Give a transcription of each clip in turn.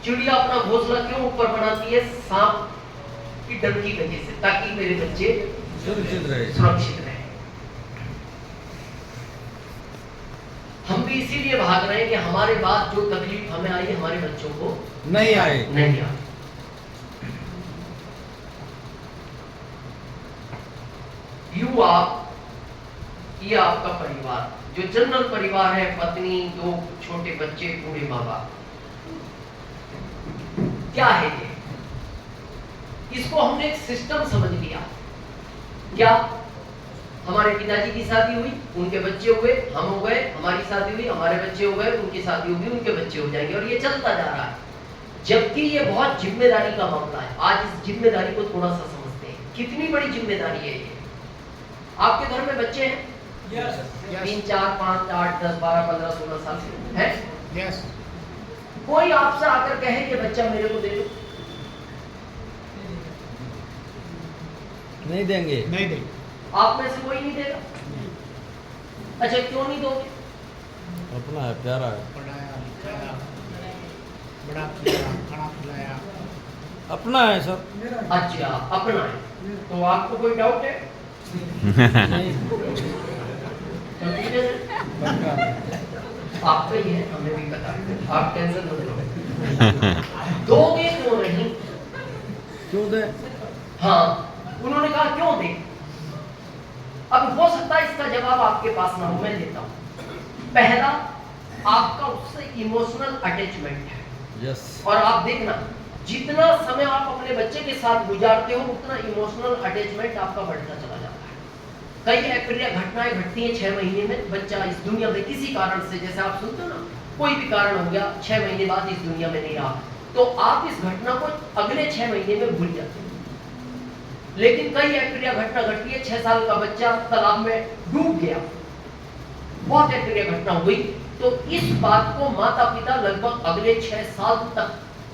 चिड़िया अपना घोंसला क्यों ऊपर बनाती है? सांप की डर की वजह से, ताकि मेरे बच्चे सुरक्षित रहे। हम भी इसीलिए भाग रहे हैं कि हमारे बाद जो तकलीफ हमें आई हमारे बच्चों को नहीं आए। ये आपका परिवार जो जनरल परिवार है, पत्नी, 2 छोटे बच्चे, बूढ़े माँ बाप, क्या है ये? इसको हमने एक सिस्टम समझ लिया। क्या? हमारे पिताजी की शादी हुई, उनके बच्चे हुए, हम हो गए, हमारी शादी हुई, हमारे बच्चे हो गए, उनकी शादी होगी, उनके बच्चे हो जाएंगे, और ये चलता जा रहा है। जबकि ये बहुत जिम्मेदारी का मामला है। आज इस जिम्मेदारी को थोड़ा सा समझते हैं, कितनी बड़ी जिम्मेदारी है ये। आपके घर में बच्चे हैं? Yes. 3, 4, 5, 8, 10, 12, 15, 16 साल के हैं? Yes. कोई आपसे आकर कहे कि बच्चा मेरे को दे दो, नहीं देंगे। नहीं देंगे। आप में से कोई नहीं देगा? अच्छा, क्यों नहीं दोगे? अपना है, प्यारा है, पढ़ाया लिखाया, बड़ा किया, खाना खिलाया, अपना है सर। अच्छा, अपना है। तो आपको कोई डाउट है? आपका ही है, हमें भी पता है, आप टेंशन मत लो। दोगे क्यों नहीं? क्यों दे? हाँ, उन्होंने कहा क्यों दे? अब हो सकता है इसका जवाब आपके पास ना हो, मैं देता हूं। पहला, आपका उससे इमोशनल अटैचमेंट है। यस। और आप देखना, जितना समय आप अपने बच्चे के साथ गुजारते हो, उतना इमोशनल अटैचमेंट आपका बढ़ता चला जाता है। कई अप्रिय घटनाएं घटती हैं 6 महीने में। बच्चा इस दुनिया में किसी कारण से, जैसे आप सुनते हो ना, कोई भी कारण हो गया, 6 महीने बाद इस दुनिया में नहीं रहा, तो आप इस घटना को अगले 6 महीने में भूल जाते हैं। लेकिन कई अप्रिय घटना घटती है, 6 साल का बच्चा तालाब में डूब गया, बहुत अप्रिय घटना हुई, तो इस बात को माता पिता लगभग अगले 6 साल तक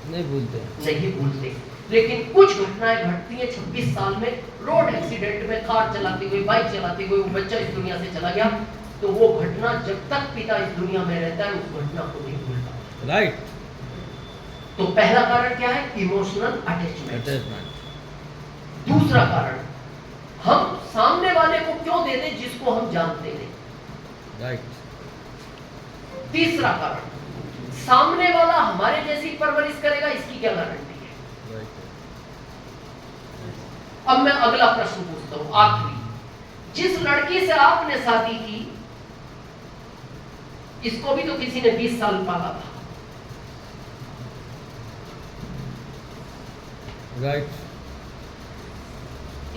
नहीं भूलते। लेकिन कुछ घटनाएं घटती हैं 26 साल में, रोड एक्सीडेंट में, कार चलाते हुए, बाइक चलाते हुए वो बच्चा इस दुनिया से चला गया, तो वो घटना जब तक पिता इस दुनिया में रहता है उस घटना को नहीं भूलता। राइट। तो पहला कारण क्या है? Emotional attachment. दूसरा कारण, हम सामने वाले को क्यों देते जिसको हम जानते नहीं। राइट। तीसरा कारण, सामने वाला हमारे जैसी परवरिश करेगा, इसकी क्या गारंटी है? राइट। अब मैं अगला प्रश्न पूछता हूं, आखिरी। जिस लड़की से आपने शादी की, इसको भी तो किसी ने 20 साल पाला था। राइट।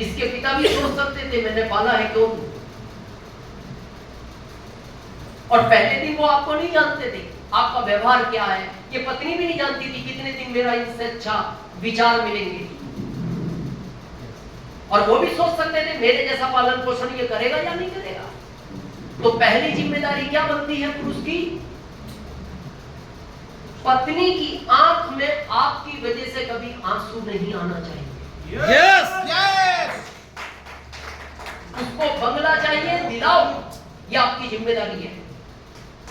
इसके पिता भी सोच सकते थे मैंने पाला है क्यों, और पहले दिन वो आपको नहीं जानते थे, आपका व्यवहार क्या है ये पत्नी भी नहीं जानती थी, कितने दिन मेरा इससे अच्छा विचार मिलेंगे, और वो भी सोच सकते थे मेरे जैसा पालन पोषण ये करेगा या नहीं करेगा। तो पहली जिम्मेदारी क्या बनती है पुरुष की? पत्नी की आंख में आपकी वजह से कभी आंसू नहीं आना चाहिए। यस। उसको बंगला चाहिए, दिलाओ, ये आपकी जिम्मेदारी है।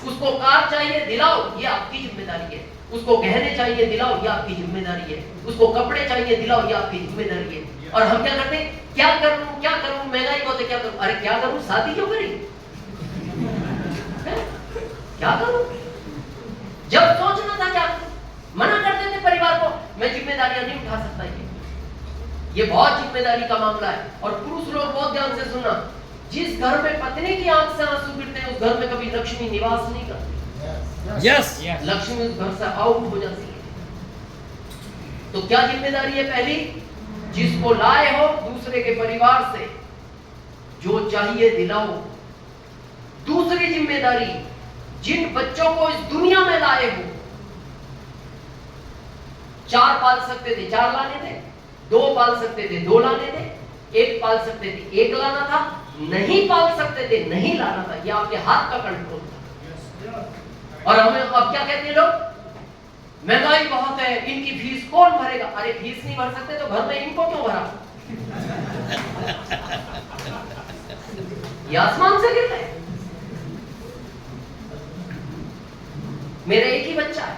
उसको कार चाहिए, दिलाओ, ये आपकी जिम्मेदारी है। उसको गहने चाहिए, दिलाओ, ये आपकी जिम्मेदारी है। उसको कपड़े चाहिए, दिलाओ, ये आपकी जिम्मेदारी है। और हम क्या करते? क्या करूं, महंगाई बहुत है, क्या करूं? अरे क्या करूं, शादी क्यों करी? क्या करूं? जब सोचना था क्या करूं? मना करते थे परिवार को, मैं जिम्मेदारियां नहीं उठा सकता। ये बहुत जिम्मेदारी का मामला है। और पुरुष लोग बहुत ध्यान से सुनना, जिस घर में पत्नी की आंख से आंसू गिरते हैं उस घर में कभी लक्ष्मी निवास नहीं करती। यस। लक्ष्मी उस घर से आउट हो जाती है। तो क्या जिम्मेदारी है पहली? जिसको लाए हो दूसरे के परिवार से, जो चाहिए दिलाओ। दूसरी जिम्मेदारी, जिन बच्चों को इस दुनिया में लाए हो, 4 पाल सकते थे 4 लाने थे, 2 पाल सकते थे 2 लाने थे, 1 पाल सकते थे 1 लाना था, नहीं पाल सकते थे नहीं लाना था। ये आपके हाथ का कंट्रोल था। और हमें अब क्या कहते हैं लोग? महंगाई बहुत है, इनकी फीस कौन भरेगा? अरे फीस नहीं भर सकते तो घर में इनको क्यों भरा? ये आसमान से गिरता है। मेरा एक ही बच्चा है,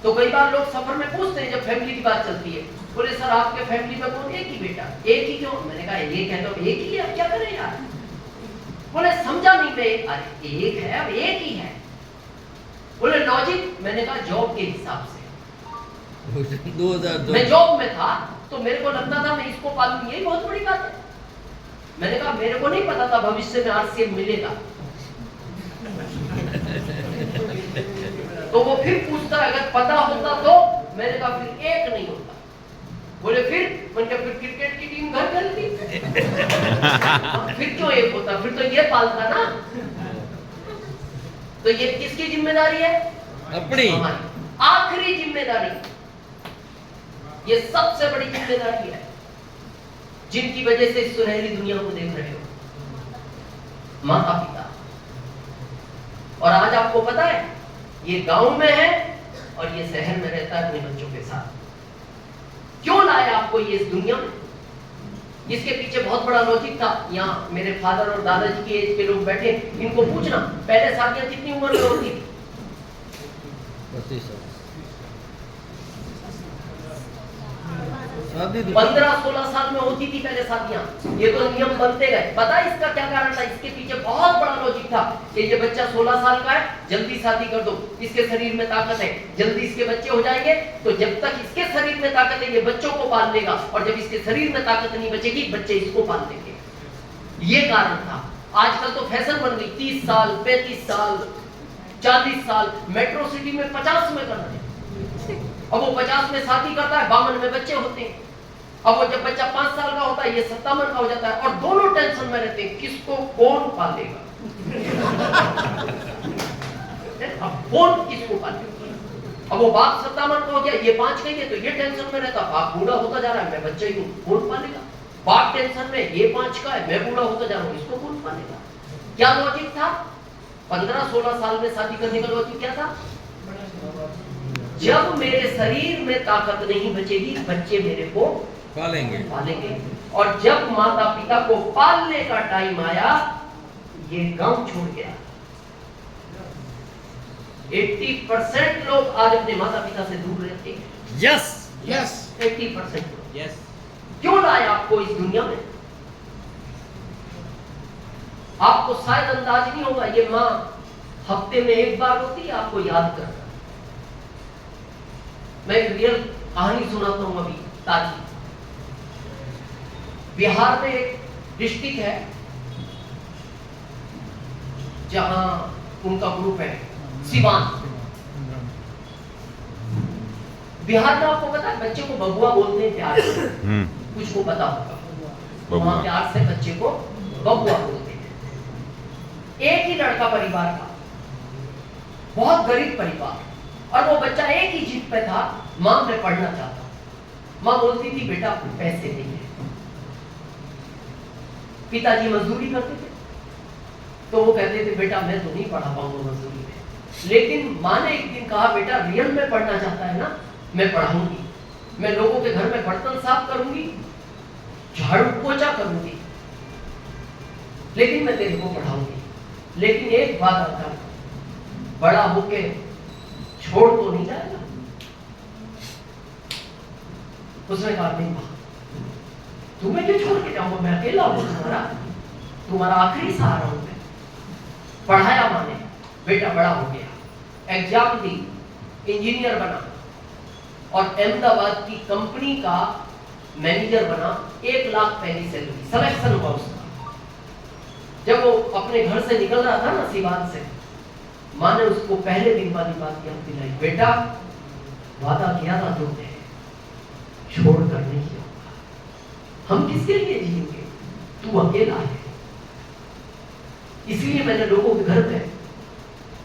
तो कई बार लोग सफर में पूछते हैं जब फैमिली की बात चलती है, बोले सर आपके फैमिली में कौन? एक ही बेटा। एक ही क्यों? मैंने कहा ये कहते हो एक ही है, अब क्या करें यार? बोले समझा नहीं मैं। अरे एक है, अब एक ही है। बोले लॉजिक? मैंने कहा जॉब के हिसाब से 2002 मैं जॉब में था तो मेरे को लगता था मैं इसको पालूं, यही बहुत बड़ी बात है। मैंने कहा मेरे को नहीं पता था भविष्य में आरसीएम मिलेगा। तो वो फिर पूछता अगर पता होता तो? मैंने कहा फिर एक नहीं होता। बोले फिर? मैंने कहा फिर क्रिकेट की टीम घर चलती। फिर क्यों एक होता? फिर तो ये पालता ना। तो ये किसकी जिम्मेदारी है? अपनी। हमारी आखिरी जिम्मेदारी, ये सबसे बड़ी जिम्मेदारी है जिनकी वजह से इस सुनहरी दुनिया को देख रहे हो, माता पिता। और आज आपको पता है ये गांव में है और ये शहर में रहता है अपने बच्चों के साथ। क्यों लाया आपको ये इस दुनिया में? इसके पीछे बहुत बड़ा लॉजिक था। यहाँ मेरे फादर और दादाजी की एज के लोग बैठे, इनको पूछना पहले शादियां कितनी उम्र में होती थी? 15-16 साल में होती थी पहले शादियां। ये तो नियम बनते गए। पता है इसका क्या कारण था? इसके पीछे बहुत बड़ा लॉजिक था कि ये बच्चा 16 साल का है, जल्दी शादी कर दो, इसके शरीर में ताकत है, जल्दी इसके बच्चे हो जाएंगे, तो जब तक इसके शरीर में ताकत है ये बच्चों को पाल लेगा, और जब इसके शरीर में ताकत नहीं बचेगी बच्चे इसको पाल लेंगे। ये कारण था। आजकल तो फैशन बन गई, 30 साल, 35 साल, 40 साल, मेट्रो सिटी में 50 में कर रहे हैं। अब वो 50 में शादी करता है, 52 में बच्चे होते हैं। अब वो जब बच्चा 5 साल का होता है ये 57 का हो जाता है, और दोनों टेंशन में रहते हैं किसको कौन पालेगा। अब कौन किसको पालेगा? अब वो बाप 57 का हो गया, ये 5 का ही है, तो ये टेंशन में रहता, बाप बूढ़ा होता जा रहा है, मैं बच्चा ही हूं, कौन पालेगा? बाप टेंशन में, ये 5 का है, मैं बूढ़ा होता जा रहा हूं, इसको कौन पालेगा? क्या लॉजिक था? 15-16 साल में शादी करने का लॉजिक क्या था? जब मेरे शरीर में ताकत नहीं बचेगी बच्चे मेरे को पालेंगे। और जब माता पिता को पालने का टाइम आया ये गांव छोड़ गया। 80% लोग आज अपने माता पिता से दूर रहते हैं। यस यस 80% लोग। यस। क्यों लाया आपको इस दुनिया में? आपको शायद अंदाज नहीं होगा, ये माँ हफ्ते में एक बार होती है आपको याद करना। मैं एक रियल कहानी सुनाता हूं अभी ताजी। बिहार में एक डिस्ट्रिक्ट है जहां उनका ग्रुप है सिवान। बिहार में आपको पता है बच्चे को बबुआ बोलते हैं प्यार से। कुछ को पता होगा, वहां प्यार से बच्चे को बबुआ बोलते हैं। एक ही लड़का परिवार का, बहुत गरीब परिवार, और वो बच्चा एक ही जिद पे था, मां मैं पढ़ना चाहता। मां बोलती थी बेटा पैसे नहीं है। पिताजी मजदूरी करते थे तो वो कहते थे बेटा मैं तो नहीं पढ़ा पाऊंगा मजदूरी में। लेकिन मां ने एक दिन कहा बेटा रियल में पढ़ना चाहता है ना, मैं पढ़ाऊंगी, मैं लोगों के घर में बर्तन साफ करूंगी, झाड़ू पोछा करूंगी, लेकिन मैं तेरे को पढ़ाऊंगी। लेकिन एक बात आता है, बड़ा होके छोड़ तो नहीं जाएगा। उसने कहा नहीं मां तुम्हें क्यों छोड़ के जाऊंगा, मैं अकेला हूं, तुम्हारा आखिरी सहारा हूं मैं। पढ़ाया मां ने, बेटा बड़ा हो गया, एग्जाम दी, इंजीनियर बना और अहमदाबाद की कंपनी का मैनेजर बना। 1 लाख पहली सैलरी, सिलेक्शन हुआ उसका। जब वो अपने घर से निकल रहा था ना सिवान से, मां ने उसको पहले दिन वाली बात याद दिलाई, बेटा वादा किया था तुमने, छोड़ कर नहीं किया, हम किसके लिए जिएंगे, तू अकेला है, इसलिए मैंने लोगों के घर में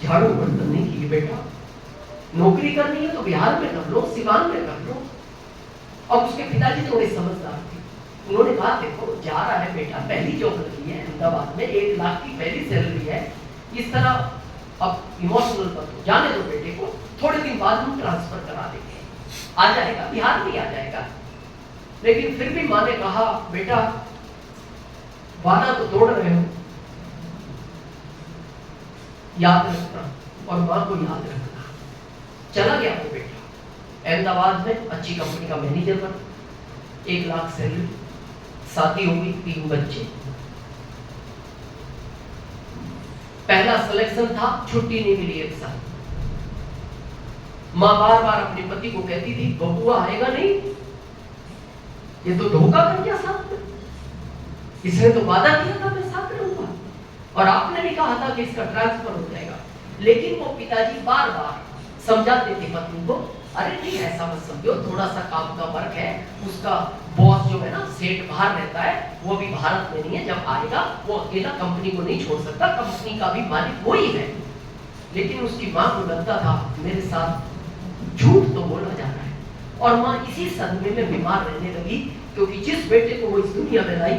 झाड़ू बर्तन नहीं किए। बेटा नौकरी करनी है तो बिहार में कर लो, सिवान में कर लो। अब उसके पिताजी थोड़े समझदार थे, उन्होंने कहा देखो जा रहा है बेटा, पहली जॉब लगी है अहमदाबाद में, 1 लाख की पहली सैलरी है, इस तरह अब इमोशनल मत हो, जाने दो बेटे को, थोड़े दिन बाद हम ट्रांसफर करा देंगे, आ जाएगा, बिहार में आ जाएगा। लेकिन फिर भी मां ने कहा बेटा वादा तो तोड़ रहे हो, याद रखना, और मां को याद रखना। चला गया वो बेटा। अहमदाबाद में अच्छी कंपनी का मैनेजर बना, 1 लाख सैलरी, शादी हो गई, 3 बच्चे। पहला सिलेक्शन था, छुट्टी नहीं मिली 1 साल। मां बार बार अपने पति को कहती थी बबुआ आएगा नहीं, ये तो धोखा कर गया साथ में, इसने तो वादा किया था मैं साथ रहूंगा, और आपने भी कहा था कि इसका ट्रांसफर हो जाएगा। लेकिन वो पिताजी बार बार समझाते थे पत्नी को, अरे नहीं ऐसा मत समझो, थोड़ा सा काम का वर्क है, उसका बॉस जो है ना सेठ बाहर रहता है, वो भी भारत में नहीं है, जब आएगा वो अकेला कंपनी को नहीं छोड़ सकता, कंपनी का भी मालिक वो ही है। लेकिन उसकी मां को लगता था मेरे साथ झूठ तो बोला जा रहा है, और मां इसी सदमे में बीमार रहने लगी, क्योंकि जिस बेटे को वो इस दुनिया में लाई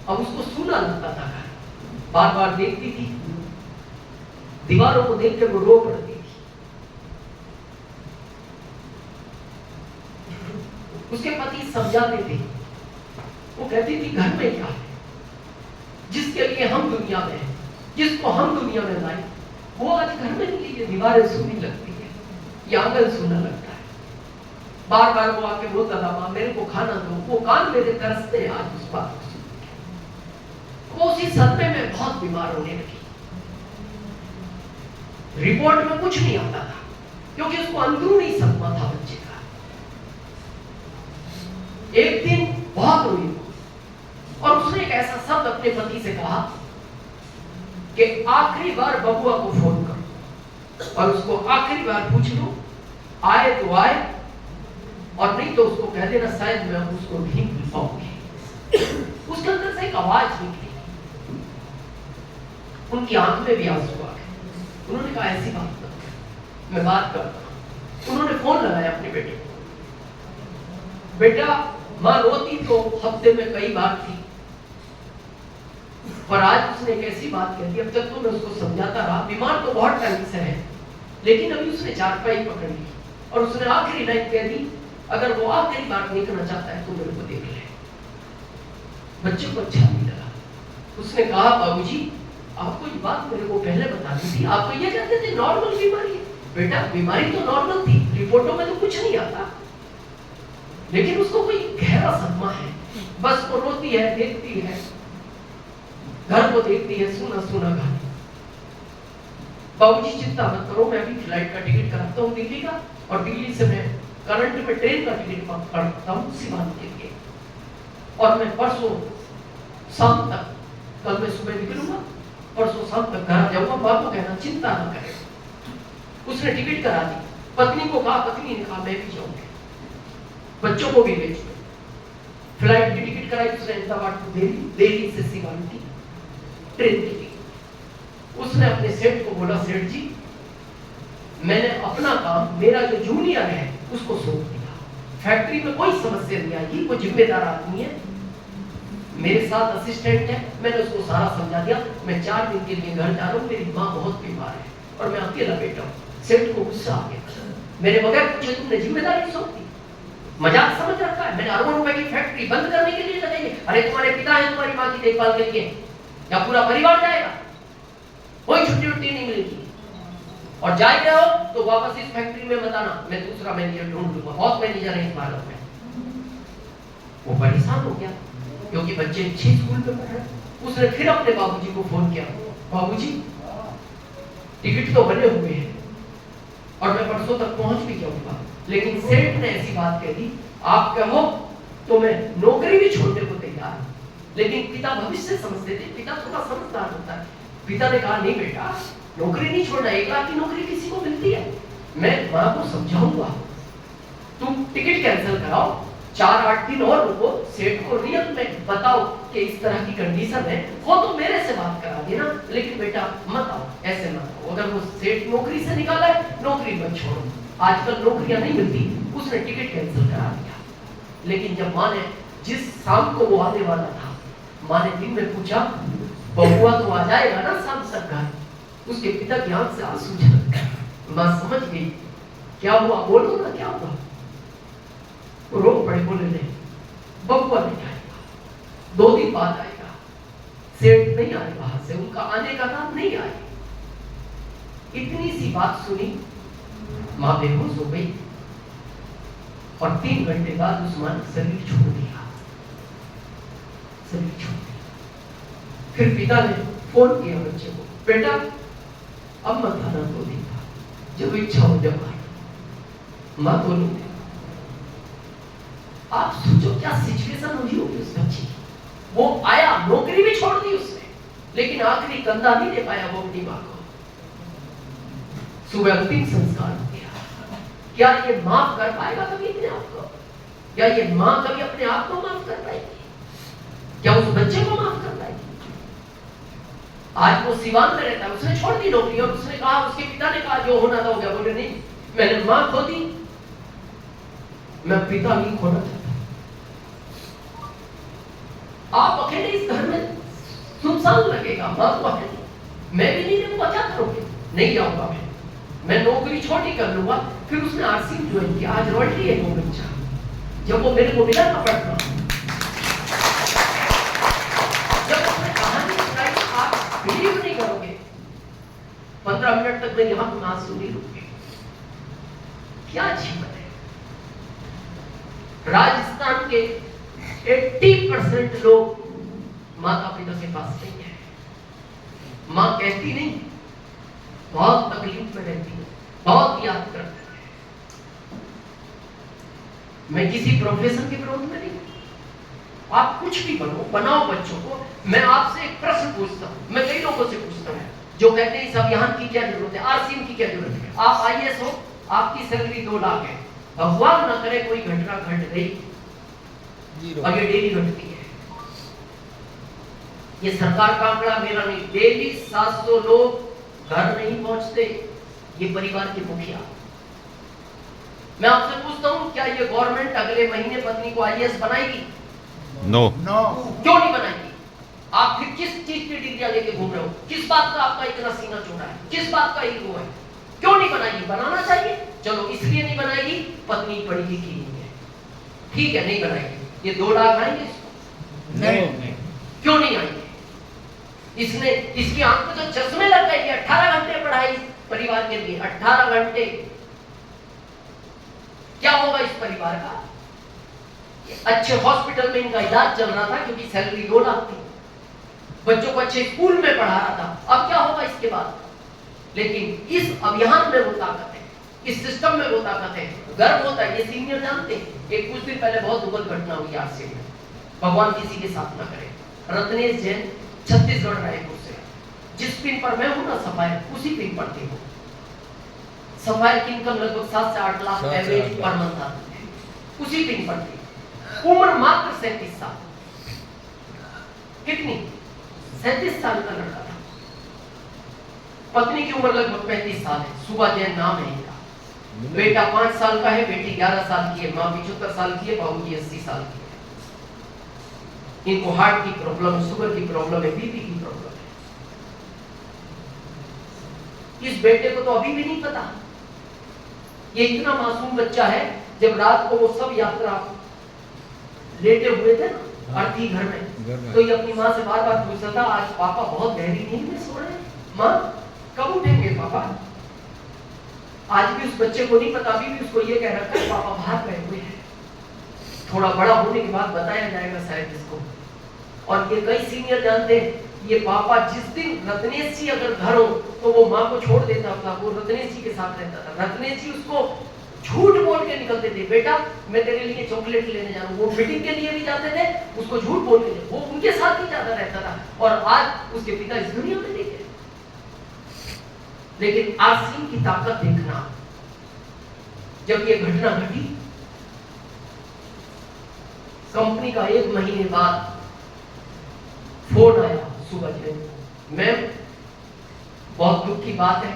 अब उसको सूना लगता था। बार बार देखती थी, दीवारों को देख कर वो रो पड़ती थी। उसके पति समझाते थे, वो कहती थी घर में क्या है, जिसके लिए हम दुनिया में हैं, जिसको हम दुनिया में लाए, वो आज घर में नहीं, ये दीवारें सुनी लगती है, ये आंगन सुनने लगता है। बार बार वो आके बोलता था मां मेरे को खाना दो, वो कान मेरे तरसते हैं आज उस बात को। वो उसी सदमे में बहुत बीमार होने लगी। रिपोर्ट में कुछ नहीं आता था, क्योंकि उसको अंदरूनी सदमा था बच्चे का। एक दिन बहुत रोई और उसने एक ऐसा शब्द अपने पति से कहा कि आखिरी बार बबुआ को फोन करो और उसको आखिरी बार पूछ लो, आए तो आए, और नहीं तो उसको कह देना शायद मैं उसको नहीं भूल पाऊंगी। उसके अंदर से एक आवाज निकली, उनकी आंख में भी आंसू आ गए। उन्होंने कहा ऐसी बात मत, मैं बात करता हूं। उन्होंने फोन लगाया अपने बेटे को, बेटा मां रोती तो हफ्ते में कई बार थी, पर आज उसने एक ऐसी बात कह दी, अब तक तो मैं उसको समझाता रहा, बीमार तो बहुत टाइम से है, लेकिन अभी उसने चारपाई पकड़ ली और उसने आखिरी लाइन कह दी, अगर वो आखिरी बार देखना चाहता है तो मेरे को देख ले। बच्चे को अच्छा नहीं लगा। उसने कहा बाबूजी आपको ये बात मेरे को पहले बता दी थी, आप तो ये कहते थे नॉर्मल बीमारी है। बेटा बीमारी तो नॉर्मल थी, रिपोर्टों में तो कुछ नहीं आता, लेकिन उसको कोई गहरा सदमा है। बस वो रोती है, देखती है, घर को देखती है, सुना सुना घर। बाबूजी चिंता मत करो, मैं अभी फ्लाइट का टिकट कराता हूँ दिल्ली का, और दिल्ली से मैं करंट में ट्रेन का टिकट करता हूँ सीवान के लिए, और मैं परसों शाम तक, कल मैं सुबह निकलूंगा, परसों शाम तक घर आ जाऊंगा। बाबू कहना चिंता न करें। उसने टिकट करा दी, पत्नी को कहा, पत्नी ने कहा मैं भी जाऊंगी, बच्चों को भी ले चुके। फ्लाइट की टिकट कराई उसने अहमदाबाद टू दिल्ली, दिल्ली से सीवान की ट्रेन की टिकट। उसने अपने सेठ को बोला, सेठ जी मैंने अपना काम, मेरा जो जूनियर है उसको सौंप दिया, फैक्ट्री में कोई समस्या नहीं आएगी, वो जिम्मेदार आदमी है, मेरे साथ असिस्टेंट है, मैंने उसको सारा समझा दिया, मैं 4 दिन के लिए घर जा रहा हूँ, मेरी माँ बहुत बीमार है और मैं अकेला बैठा हूँ। सेठ को गुस्सा आ गया, मेरे बगैर पूछे तुमने जिम्मेदारी सौंप दी, मजाक समझ रखा है, मैंने अरबों रुपए की फैक्ट्री बंद करने के लिए लगाई है। अरे तुम्हारे पिता है तुम्हारी माँ की देखभाल के लिए, या पूरा परिवार जाएगा, कोई छुट्टी उट्टी नहीं मिलेगी, और जा रहे हो तो वापस इस फैक्ट्री में मत आना, मैं दूसरा मैनेजर ढूंढ लूंगा, बहुत मैनेजर है इस भारत में। वो परेशान हो गया क्योंकि बच्चे अच्छे स्कूल में पढ़ रहे। उसने फिर अपने बाबूजी को फोन किया, बाबूजी टिकट तो बने हुए हैं और मैं परसों तक पहुंच भी जाऊंगा, लेकिन सेठ ने ऐसी बात कह दी, आप कहो तो मैं नौकरी भी छोड़ने को तैयार हूं। लेकिन पिता भविष्य समझते थे, पिता थोड़ा समझदार होता है। पिता ने कहा नहीं बेटा, नौकरी नहीं छोड़ना, 1 लाख की नौकरी किसी को मिलती है, मैं मां को समझाऊंगा, तुम टिकट कैंसिल कराओ, 4-8 दिन और रुको, सेठ को रियल में बताओ कि इस तरह की कंडीशन है, हो तो मेरे से बात करा देना, लेकिन बेटा मत आओ, ऐसे मत आओ। अगर वो सेठ नौकरी से निकाला है, नौकरी मत छोड़ो, आजकल नौकरियां नहीं मिलती। उसने टिकट कैंसिल करा दिया। लेकिन जब माँ ने, जिस शाम को वो आने वाला था, माँ ने दिन में पूछा, बबुआ तो आ जाएगा ना शाम तक घर? उसके पिता की आंख से आंसू झलक गए। माँ समझ गई, क्या हुआ, बोलो ना क्या हुआ। रो पड़े, बोले नहीं बबुआ नहीं आएगा, 2 दिन बाद आएगा, सेठ नहीं आए बाहर से, उनका आने का नाम नहीं आए। इतनी सी बात सुनी, माँ बेहोश हो गई। और 3 घंटे बाद उस मां ने शरीर छोड़ दिया। फिर पिता ने फोन किया बच्चे को, बेटा अब मत आना 2 दिन का, जब इच्छा हो जब आना, मां तो नहीं दे। आप सोचो क्या सिचुएशन हुई होगी उस बच्चे की। वो आया, नौकरी भी छोड़ दी उसने, लेकिन आखिरी कंधा नहीं दे पाया वो अपनी मां को। सुबह अंतिम संस्कार हो गया। क्या ये माफ कर पाएगा कभी अपने आप को? क्या ये मां कभी अपने आप को माफ कर पाएगी? क्या उस बच्चे को माफ कर पाएगी? आज वो सिवान में रहता है, उसने छोड़ दी नौकरी और उसने कहा, उसके पिता ने कहा जो होना था हो गया। बोले नहीं, मैंने मां खो दी, मैं पिता नहीं खोना चाहता। आप अकेले इस घर में सुनसान लगेगा, मां तो है नहीं, मैं भी नहीं रहूंगा, क्या करोगे? नहीं जाऊंगा मैं नौकरी छोटी कर लूंगा। फिर उसने आरसी ज्वाइन किया, आज रॉयल्टी है वो बच्चा। जब वो मेरे को मिला ना पढ़ना, जब उसने कहानी सुनाई, आप बिलीव नहीं करोगे, 15 मिनट तक मैं यहां पर आंसू नहीं रुके। क्या जीवन है। राजस्थान के 80% लोग माता पिता के पास नहीं है। मां कहती नहीं, बहुत तकलीफ में रहती है, बहुत याद करती है। मैं किसी प्रोफेशन के विरोध में नहीं, आप कुछ भी बनो, बनाओ बच्चों को। मैं आपसे एक प्रश्न पूछता हूं, मैं कई लोगों से पूछता हूं जो कहते हैं इस अभियान की क्या जरूरत है, आरसीएम की क्या जरूरत है। आप आईएएस हो, आपकी सैलरी 2 लाख है, भगवान न करे कोई घटना घट गई और ये डेली घटती है। ये सरकार का आंकड़ा मेरा नहीं, डेली 700 लोग घर नहीं पहुंचते। ये परिवार के मुखिया। मैं आपसे पूछता हूं, क्या ये गवर्नमेंट अगले महीने पत्नी को आईएएस बनाएगी? नो। क्यों नहीं बनाएगी? आप फिर किस चीज की डिग्रियां लेके घूम रहे हो? किस बात का आपका इतना सीना चौड़ा है? किस बात का ईगो है? क्यों नहीं बनाएगी? बनाना चाहिए। चलो इसलिए नहीं बनाएगी, पत्नी पढ़ी लिखी नहीं है, ठीक है, नहीं बनाएगी। ये 2 लाख आएंगे इसको? नहीं। क्यों नहीं आएंगे? इसने, इसकी आंख में तो चश्मे लग गए। 18 घंटे पढ़ाई परिवार के लिए, 18 घंटे। क्या होगा इस परिवार का? अच्छे हॉस्पिटल में इनका इलाज चल रहा था क्योंकि सैलरी 2 लाख थी, बच्चों को अच्छे स्कूल में पढ़ा रहा था। अब क्या होगा इसके बाद? लेकिन इस अभियान में वो ताकत है, इस सिस्टम में वो ताकत है। गर्व होता है। ये सीनियर जानते हैं, एक कुछ दिन पहले बहुत दुखद घटना हुई आरसी में, भगवान किसी के साथ ना करे। रत्नेश जैन छत्तीसगढ़ रायपुर से, जिस पिन पर मैं हूं ना सफायर, उसी पिन पर थी वो। सफायर की इनकम लगभग 7 से 8 लाख एवरेज पर मंथ आती है, उसी पिन पर थी। उम्र मात्र 37 साल। कितनी? 37 साल का लड़का था। पत्नी की उम्र लगभग 35 साल है। सुबह जैन नाम है इनका। बेटा 5 साल का है, बेटी 11 साल की है, माँ 75 साल की है, बाबूजी 80 साल की है। इनको हार्ट की प्रॉब्लम, शुगर की प्रॉब्लम है, बीपी की प्रॉब्लम है। इस बेटे को तो अभी भी नहीं पता। ये इतना मासूम बच्चा है। जब रात को वो सब यात्रा लेटे हुए थे ना अर्थी घर में, तो ये अपनी माँ से बार बार पूछता था, आज पापा बहुत गहरी नींद में सो रहे हैं, माँ कब उठेंगे पापा? आज भी उस बच्चे को नहीं पता, अभी भी उसको ये कह रखा है पापा बाहर गए हुए हैं। थोड़ा बड़ा होने के बाद बताया जाएगा शायद इसको। और ये कई सीनियर जानते हैं, ये पापा जिस दिन रत्नेश जी अगर घर हो तो वो माँ को छोड़ देता था, वो रत्नेश जी के साथ रहता था। रत्नेश जी उसको झूठ बोल के निकलते थे, बेटा मैं तेरे लिए चॉकलेट लेने जा रहा हूँ। वो मीटिंग के लिए भी जाते थे, उसको झूठ बोल के, वो उनके साथ ही ज्यादा रहता था। और आज उसके पिता इस दुनिया में नहीं है। लेकिन आरसीएम की ताकत देखना, जब ये घटना घटी, कंपनी का 1 महीने बाद फोन आया सुबह जैन, मैम बहुत दुख की बात है,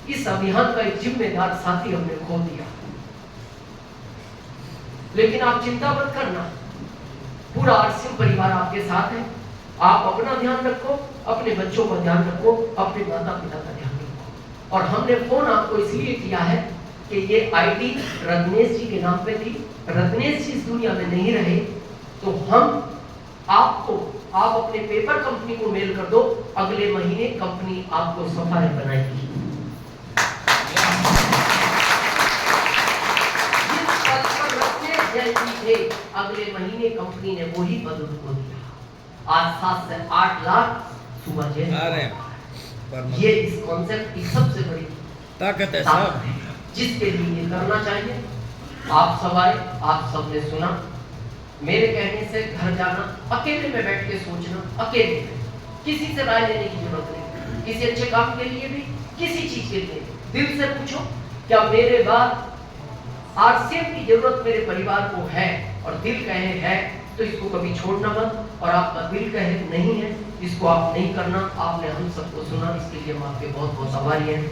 इस अभियान का एक जिम्मेदार साथी हमने खो दिया, लेकिन आप चिंता मत करना, पूरा आरसीएम परिवार आपके साथ है। आप अपना ध्यान रखो, अपने बच्चों का ध्यान रखो, अपने माता पिता का ध्यान रखो। और हमने फोन आपको इसलिए किया है कि ये आईडी रत्नेश जी के नाम पे थी। रत्नेश जी इस दुनिया में नहीं रहे तो आप अपने पेपर कंपनी को मेल कर दो, अगले महीने कंपनी आपको सफायर बनाएगी। अगले महीने कंपनी ने वही पद उनको दिया। आज 7 से 8 लाख सुबह जेल आ रहे हैं में। ये इस कॉन्सेप्ट की सबसे बड़ी ताकत है ताकत साहब। है, जिसके लिए ये करना चाहिए। आप सब आए, आप सबने सुना। मेरे कहने से घर जाना, अकेले में बैठ के सोचना, अकेले में, किसी से राय लेने की जरूरत नहीं। किसी अच्छे काम के लिए भी, किसी चीज के लिए दिल से पूछो, क्या मेरे बाद आरसीएम की जरूरत मेरे परिवार को है? और दिल कहे है तो इसको कभी छोड़ना मत, और आपका दिल कहे नहीं है, इसको आप नहीं करना। आपने हम सबको सुना, इसके लिए हम आपके बहुत बहुत आभारी हैं।